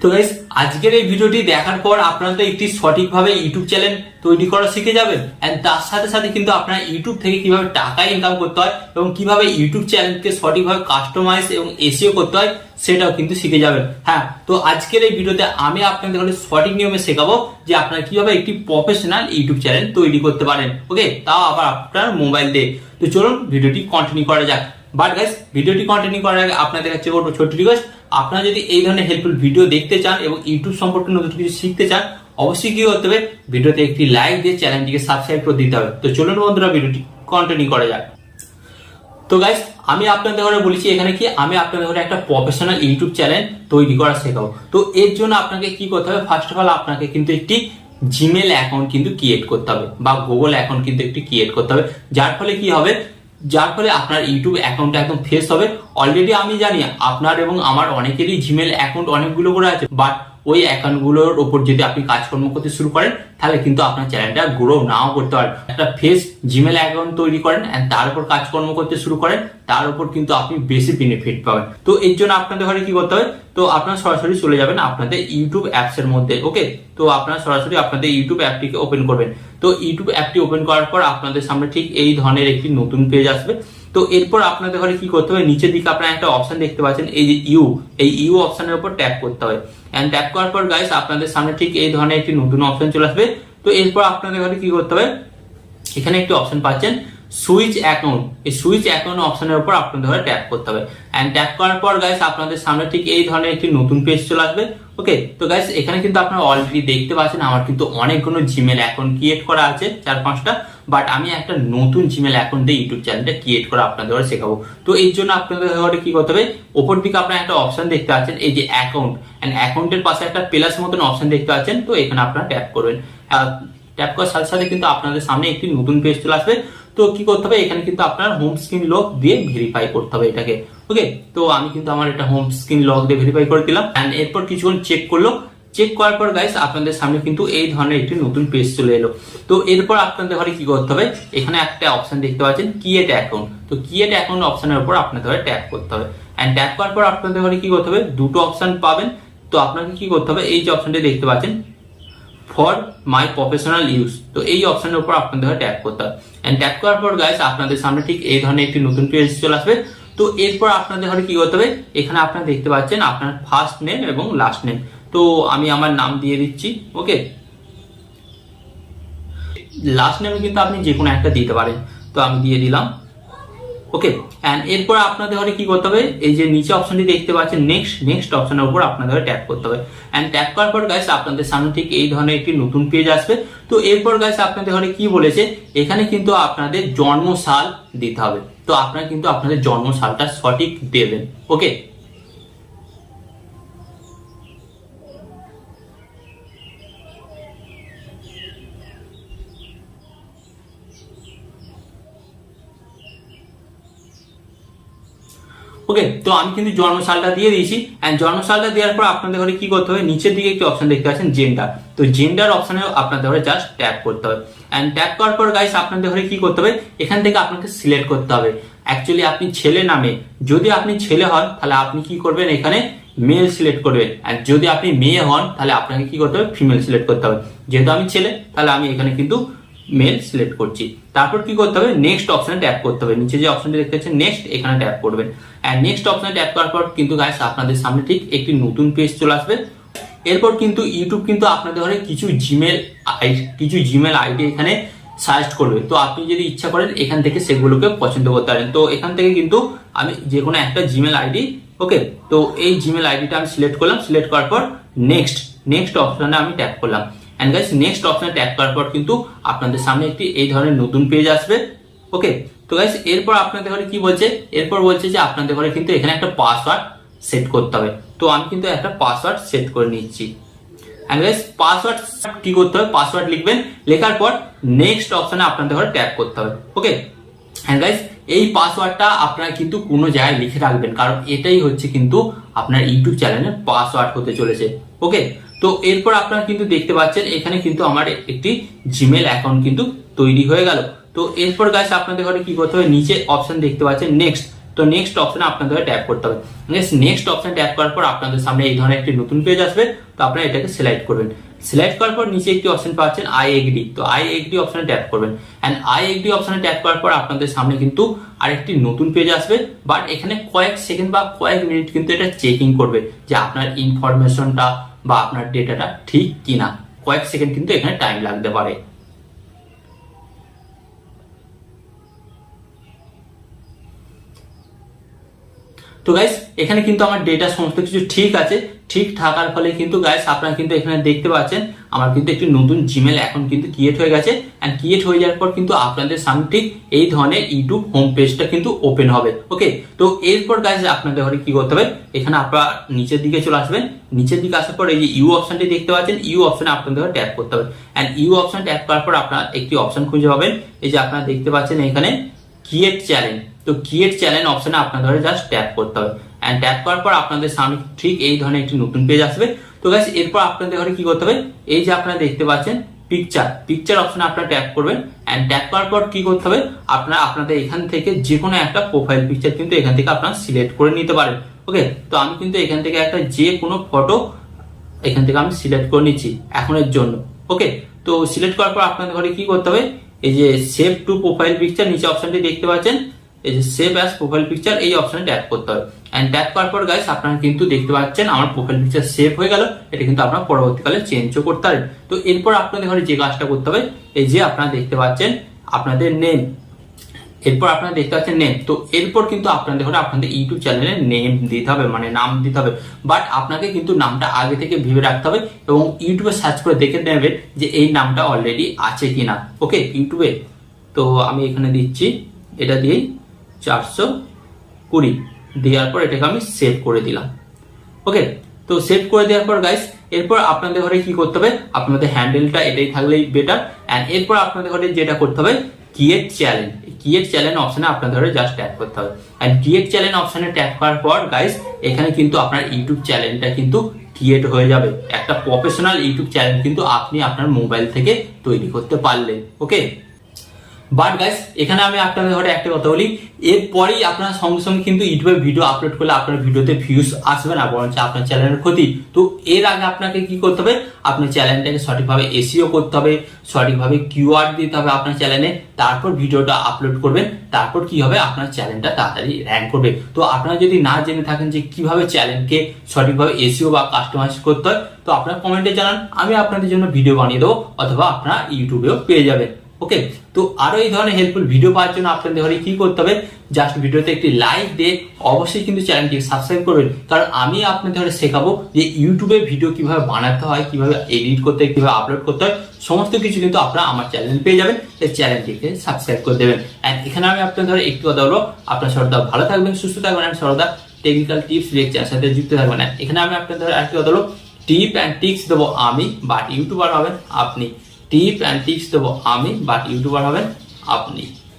তো গাইস আজকের এই ভিডিওটি দেখার পর আপনারা তো একটি সঠিকভাবে ইউটিউব চ্যানেল তৈরি করা শিখে যাবেন এন্ড তার সাথে সাথে কিন্তু আপনারা ইউটিউব থেকে কিভাবে টাকা ইনকাম করতে হয় এবং কিভাবে ইউটিউব চ্যানেলকে সঠিকভাবে কাস্টমাইজ এবং এসইও করতে হয় সেটাও কিন্তু শিখে যাবেন। হ্যাঁ, তো আজকের এই ভিডিওতে আমি আপনাদের সঠিক নিয়মে শেখাবো যে আপনারা কিভাবে একটি প্রফেশনাল ইউটিউব চ্যানেল তৈরি করতে পারেন। ওকে, তাও আবার আপনার মোবাইল দিয়ে। তো চলুন ভিডিওটি কন্টিনিউ করা যাক। বাট গাইস ভিডিওটি কন্টিনিউ করার আগে আপনাদের কাছে ছোট ছোট রিকোয়েস্ট, আপনারা যদি এই ধরনের হেল্পফুল ভিডিও দেখতে চান এবং ইউটিউব সম্পর্কে নতুন কিছু শিখতে চান, অবশ্যই কি করতে হবে, ভিডিওতে একটি লাইক দিয়ে চ্যানেলটিকে সাবস্ক্রাইব করে দিতে হবে। তো চলুন বন্ধুরা ভিডিওটি কন্টিনিউ করা যাক। তো গাইস আমি আপনাদের ঘরে বলেছি এখানে কি আমি আপনাদের ঘরে একটা প্রফেশনাল ইউটিউব চ্যানেল তৈরি করা শেখাবো। তো এর জন্য আপনাকে কি করতে হবে, ফার্স্ট অফ অল আপনাকে কিন্তু একটি জিমেল অ্যাকাউন্ট কিন্তু ক্রিয়েট করতে হবে বা গুগল অ্যাকাউন্ট কিন্তু একটি ক্রিয়েট করতে হবে, যার ফলে কি হবে, যার ফলে আপনার ইউটিউব অ্যাকাউন্টটা একদম ফ্রেশ হবে। অলরেডি আমি জানি আপনার এবং আমার অনেকেরই জিমেল অ্যাকাউন্ট অনেকগুলো করে আছে, বাট ওই অ্যাকাউন্টগুলোর উপর যদি আপনি কাজকর্ম করতে শুরু করেন তাহলে কিন্তু আপনার চ্যানেলটা গ্রো নাও করতে পারেন। একটা ফ্রেশ জিমেল অ্যাকাউন্ট তৈরি করেন এন্ড তার উপর কাজকর্ম করতে শুরু করেন, তার উপর কিন্তু আপনি বেশি বেনিফিট পাবেন। তো এর জন্য আপনাদের ঘরে কি করতে হবে, তো আপনারা সরাসরি চলে যাবেন আপনাদের ইউটিউব অ্যাপস এর মধ্যে। ওকে, তো আপনারা সরাসরি আপনাদের ইউটিউব অ্যাপটিকে ওপেন করবেন। তো ইউটিউব অ্যাপটি ওপেন করার পর আপনাদের সামনে ঠিক এই ধরনের একটি নতুন পেজ আসবে। তো এরপর আপনাদের ঘরে কি করতে হবে, নিচের দিকে আপনারা একটা অপশন দেখতে পাচ্ছেন, এই যে ইউ অপশনের উপর ট্যাপ করতে হবে। এন্ড ট্যাপ করার পর গাইস আপনাদের সামনে ঠিক এই ধরনের একটি নতুন অপশন চলে আসবে। তো এরপর আপনাদের ঘরে কি করতে হবে, এখানে একটি অপশন পাচ্ছেন সুইচ অ্যাকাউন্ট, এই সুইচ অ্যাকাউন্ট অপশনের উপর আপনাদের ঘরে ট্যাপ করতে হবে। এন্ড ট্যাপ করার পর গাইস আপনাদের সামনে ঠিক এই ধরনের একটি নতুন পেজ চলে আসবে। ওকে, তো গাইস এখানে কিন্তু আপনারা অলরেডি দেখতে পাচ্ছেন আমার কিন্তু অনেকগুলো জিমেল অ্যাকাউন্ট ক্রিয়েট করা আছে, 4-5টা, বাট আমি একটা নতুন জিমেল অ্যাকাউন্ট দিয়ে ইউটিউব চ্যানেলটা ক্রিয়েট করে আপনাদের ঘরে শেখাবো। তো এই জন্য আপনাদের ঘরে কি করতে হবে, উপর দিকে আপনারা একটা অপশন দেখতে পাচ্ছেন, এই যে অ্যাকাউন্ট, এন্ড অ্যাকাউন্টের পাশে একটা প্লাস মতন অপশন দেখতে পাচ্ছেন। তো এখানে আপনারা ট্যাপ করবেন। ট্যাপ করার সাথে সাথে কিন্তু আপনাদের সামনে একটি নতুন পেজ চলে আসবে। তো কি করতে হবে, এখানে কিন্তু আপনার হোম স্ক্রিন লক দিয়ে ভেরিফাই করতে হবে এটাকে। ওকে, তো আমি কিন্তু আমার এটা হোম স্ক্রিন লক দিয়ে ভেরিফাই করে দিলাম। এন্ড এরপর কিছুক্ষণ চেক করলো, চেক করার পর গাইস আপনাদের সামনে কিন্তু এই ধরনের একটি নতুন পেজ চলে এলো। তো এরপর আপনাদের ঘরে কি করতে হবে, এখানে একটা অপশন দেখতে পাচ্ছেন ক্রিয়েট অ্যাকাউন্ট। তো ক্রিয়েট অ্যাকাউন্ট অপশনের উপর আপনাদের ঘরে ট্যাপ করতে হবে। এন্ড ট্যাপ করার পর আপনাদের ঘরে কি করতে হবে, দুটো অপশন পাবেন। তো আপনাকে কি করতে হবে, এই যে অপশনটা দেখতে পাচ্ছেন ফর মাই প্রফেশনাল ইউজ, তো এই অপশনের উপর আপনাদের ট্যাপ করতে হবে। এন্ড ট্যাপ করার পর গাইস আপনাদের সামনে ঠিক এই ধরনের একটি নতুন পেজ চলে আসবে। তো এরপর আপনাদের ঘরে কি করতে হবে, এখানে আপনারা দেখতে পাচ্ছেন আপনার ফার্স্ট নেম এবং লাস্ট নেম। তো আমি আমার নাম দিয়ে দিচ্ছি। ওকে, লাস্ট নেমে কিন্তু আপনি যে কোনো একটা দিতে পারেন, তো আমি দিয়ে দিলাম। ওকে, এন্ড এরপর আপনাদের ঘরে কি করতে হবে, এই যে নিচে অপশনটি দেখতে পাচ্ছেন নেক্সট অপশনের উপর আপনাদের ট্যাপ করতে হবে। এন্ড ট্যাপ করার পর গাইস আপনাদের সামনে ঠিক এই ধরনের একটি নতুন পেজ আসবে। তো এরপর গাইস আপনাদের ঘরে কি বলেছে, এখানে কিন্তু আপনাদের জন্মসাল দিতে হবে। তো আপনারা কিন্তু আপনাদের জন্মসালটা সঠিক দেবেন। ওকে, ওকে, তো আমি কিন্তু জন্মসালটা দিয়ে দিয়েছি। এন্ড জন্মসালটা দেওয়ার পর আপনাদের ঘরে কি করতে হবে, নিচের দিকে একটি অপশন দেখতে পাচ্ছেন জেন্ডার। তো জেন্ডার অপশনে আপনাদের ঘরে জাস্ট ট্যাপ করতে হবে। এন্ড ট্যাপ করার পর গাইস আপনাদের ঘরে কি করতে হবে, এখান থেকে আপনাকে সিলেক্ট করতে হবে অ্যাকচুয়ালি আপনি ছেলে না মেয়ে। যদি আপনি ছেলে হন তাহলে আপনি কি করবেন, এখানে মেল সিলেক্ট করবেন। আর যদি আপনি মেয়ে হন তাহলে আপনাকে কি করতে হবে, ফিমেল সিলেক্ট করতে হবে। যেহেতু আমি ছেলে তাহলে আমি এখানে কিন্তু মেল সিলেক্ট করছি। তারপর কি করতে হবে, নেক্সট অপশনে ট্যাপ করতে হবে। নিচে যে অপশনটি দেখতে পাচ্ছেন নেক্সট, এখানে ট্যাপ করবেন। এন্ড নেক্সট অপশনে ট্যাপ করার পর কিন্তু গাইস আপনাদের সামনে ঠিক একটি নতুন পেজ চলে আসবে। এরপর কিন্তু ইউটিউব কিন্তু আপনাদের ঘরে কিছু জিমেল আইডি এখানে সাজেস্ট করবে। তো আপনি যদি ইচ্ছা করেন এখান থেকে সেগুলোকে পছন্দ করতে পারেন। তো এখান থেকে কিন্তু আমি যে কোনো একটা জিমেল আইডি, ওকে, তো এই জিমেল আইডিটা আমি সিলেক্ট করলাম। সিলেক্ট করার পর নেক্সট অপশনে আমি ট্যাপ করলাম। এন্ড গাইস নেক্সট অপশনে ট্যাপ করার পর কিন্তু আপনাদের সামনে একটি এই ধরনের নতুন পেজ আসবে। ওকে, তো গাইস এরপর আপনাদের ঘরে কি বলছে, এরপর বলছে যে আপনাদের ঘরে কিন্তু এখানে একটা পাসওয়ার্ড সেট করতে হবে। তো আমি কিন্তু একটা পাসওয়ার্ড সেট করে নিচ্ছি। এন্ড গাইস পাসওয়ার্ড কি করতে হবে, পাসওয়ার্ড লিখবেন, লেখার পর নেক্সট অপশনে আপনাদের ঘরে ট্যাপ করতে হবে। ওকে, এন্ড গাইস এই পাসওয়ার্ডটা আপনারা কিন্তু কোনো জায়গায় লিখে রাখবেন, কারণ এটাই হচ্ছে কিন্তু আপনার ইউটিউব চ্যানেলের পাসওয়ার্ড হতে চলেছে। ওকে, তো এরপর আপনারা কিন্তু দেখতে পাচ্ছেন এখানে কিন্তু আমার একটি জিমেল অ্যাকাউন্ট কিন্তু তৈরি হয়ে গেল। তো এরপর গাইস আপনাদের ঘরে কি করতে হবে, নিচে অপশন দেখতে পাচ্ছেন নেক্সট। তো তো নেক্সট অপশনে আপনাদের ট্যাপ করতে হবে। নেক্সট অপশন ট্যাপ করার পর আপনাদের সামনে এই ধরনের একটি নতুন পেজ আসবে। তো আপনারা এটাকে সিলেক্ট করবেন। সিলেক্ট করার পর নিচে একটি অপশন পাচ্ছেন আই এগ্রি, তো আই এগ্রি অপশনে ট্যাপ করবেন। অ্যান্ড আই এগ্রি অপশনে ট্যাপ করার পর আপনাদের সামনে কিন্তু আরেকটি নতুন পেজ আসবে, বাট এখানে কয়েক সেকেন্ড বা কয়েক মিনিট কিন্তু এটা চেকিং করবে যে আপনার ইনফরমেশনটা বা আপনার ডেটাটা ঠিক কিনা। কয়েক সেকেন্ড কিন্তু এখানে টাইম লাগতে পারে। তো গাইস এখানে কিন্তু আমার ডেটা সমস্ত কিছু ঠিক আছে। ঠিক থাকার ফলে কিন্তু গাইস আপনারা কিন্তু এখানে দেখতে পাচ্ছেন আমার কিন্তু একটি নতুন জিমেল অ্যাকাউন্ট কিন্তু ক্রিয়েট হয়ে গেছে। এন্ড ক্রিয়েট হয়ে যাওয়ার পর কিন্তু আপনাদের সামনে ঠিক এই ধরনের ইউটিউব হোম পেজটা কিন্তু ওপেন হবে। ওকে, তো এরপর গাইস আপনাদের ঘরে কি করতে হবে, এখানে আপনারা নিচের দিকে চলে আসবেন। নিচের দিকে আসার পর এই যে ইউ অপশনটি দেখতে পাচ্ছেন, ইউ অপশনে আপনাদের ট্যাপ করতে হবে। এন্ড ইউ অপশন ট্যাপ করার পর আপনারা একটি অপশন খুঁজে পাবেন। এই যে আপনারা দেখতে পাচ্ছেন এখানে ক্রিয়েট চ্যানেল, তো ক্রিয়েট চ্যানেল অপশনে আপনাদের জাস্ট ট্যাপ করতে হবে। এন্ড ট্যাপ করার পর আপনাদের সামনে ঠিক এই ধরনের একটি নতুন পেজ আসবে। তো গাইস এরপর আপনাদের ঘরে কি করতে হবে, এই যে আপনারা দেখতে পাচ্ছেন পিকচার অপশনে আপনারা ট্যাপ করবেন। এন্ড ট্যাপ করার পর কি করতে হবে, আপনারা আপনাদের এখান থেকে যে কোনো একটা প্রোফাইল পিকচার কিন্তু এখান থেকে আপনারা সিলেক্ট করে নিতে পারেন। ওকে, তো আমি কিন্তু এখান থেকে একটা যে কোনো ফটো এখান থেকে আমি সিলেক্ট করে নিচ্ছি এখনের জন্য। ওকে, তো সিলেক্ট করার পর আপনাদের ঘরে কি করতে হবে, এই যে সেভ টু প্রোফাইল পিকচার নিচে অপশনটি দেখতে পাচ্ছেন, এই যে সেভ অ্যাজ প্রোফাইল পিকচার এই অপশনে ট্যাপ করতে হবে। এন্ড ট্যাপ করার পর গাইস আপনারা কিন্তু দেখতে পাচ্ছেন আমার প্রোফাইল পিকচার সেভ হয়ে গেল। এটা কিন্তু আপনারা পরবর্তীকালে চেঞ্জও করতে পারেন। তো এরপর আপনাদের ঘরে যে কাজটা করতে হবে, এই যে আপনারা দেখতে পাচ্ছেন আপনাদের নেম, এরপর আপনারা দেখতে পাচ্ছেন নেম। তো এরপর কিন্তু আপনাদের ঘরে আপনাদের ইউটিউব চ্যানেলের নেম দিতে হবে, মানে নাম দিতে হবে। বাট আপনাকে কিন্তু নামটা আগে থেকে ভেবে রাখতে হবে এবং ইউটিউবে সার্চ করে দেখে নেবেন যে এই নামটা অলরেডি আছে কিনা। ওকে, ইউটিউবে তো আমি এখানে দিচ্ছি, এটা দিয়েই 420 দেওয়ার পর এটাকে আমি সেভ করে দিলাম। ওকে, তো সেভ করে দেওয়ার পর গাইস এরপর আপনাদের ঘরে কি করতে হবে, আপনাদের হ্যান্ডেলটা এটাই থাকলেই বেটার। এন্ড এরপর আপনাদের ঘরে যেটা করতে হবে ক্রিয়েট চ্যানেল অপশনে আপনাদের ঘরে জাস্ট ট্যাপ করতে হবে। এন্ড ক্রিয়েট চ্যানেল অপশনে ট্যাপ করার পর গাইস এখানে কিন্তু আপনার ইউটিউব চ্যানেলটা কিন্তু ক্রিয়েট হয়ে যাবে। একটা প্রফেশনাল ইউটিউব চ্যানেল কিন্তু আপনি আপনার মোবাইল থেকে তৈরি করতে পারলেন। ওকে, বাট গাইস এখানে আমি আপনাদের ঘরে একটা কথা বলি, এরপরেই আপনার সঙ্গে সঙ্গে কিন্তু ইউটিউবে ভিডিও আপলোড করলে আপনার ভিডিওতে ভিউজ আসবে না, বরঞ্চ আপনার চ্যানেলের ক্ষতি। তো এর আগে আপনাকে কি করতে হবে, আপনার চ্যানেলটাকে সঠিকভাবে এসইও করতে হবে, সঠিকভাবে কিওয়ার্ড দিতে হবে আপনার চ্যানেলে, তারপর ভিডিওটা আপলোড করবেন। তারপর কি হবে, আপনার চ্যানেলটা তাড়াতাড়ি র্যাঙ্ক করবে। তো আপনারা যদি না জেনে থাকেন যে কিভাবে চ্যানেলকে সঠিকভাবে এসইও বা কাস্টমাইজ করতে হয়, তো আপনারা কমেন্টে জানান, আমি আপনাদের জন্য ভিডিও বানিয়ে দেবো, অথবা আপনারা ইউটিউবেও পেয়ে যাবেন। ওকে, তো আরো এই ধরনের হেল্পফুল ভিডিও পাওয়ার জন্য আপনাদের ঘরে কি করতে হবে, জাস্ট ভিডিওতে একটি লাইক দিয়ে অবশ্যই কিন্তু চ্যানেলটিকে সাবস্ক্রাইব করবেন। কারণ আমি আপনাদের ঘরে শেখাবো যে ইউটিউবে ভিডিও কিভাবে বানাতে হয়, কিভাবে এডিট করতে হয়, কিভাবে আপলোড করতে হয়, সমস্ত কিছু কিন্তু আপনারা আমার চ্যানেল পেয়ে যাবেন। এই চ্যানেলটিকে সাবস্ক্রাইব করে দেবেন। এন্ড এখানে আমি আপনাদের ধরে একটু কথা বলবো, আপনার সর্বদা ভালো থাকবেন, সুস্থ থাকবেন, এন্ড সর্বদা টেকনিক্যাল টিপস লেকচার সাথে যুক্ত থাকবেন। এখানে আমি আপনাদের একটু কথা বলবো, টিপ অ্যান্ড টিপস দেবো আমি, বাট ইউটিউবার হবেন আপনি। টিপ অ্যান্ড টিপস দেবো আমি, বাট ইউটিউবার হবেন আপনি।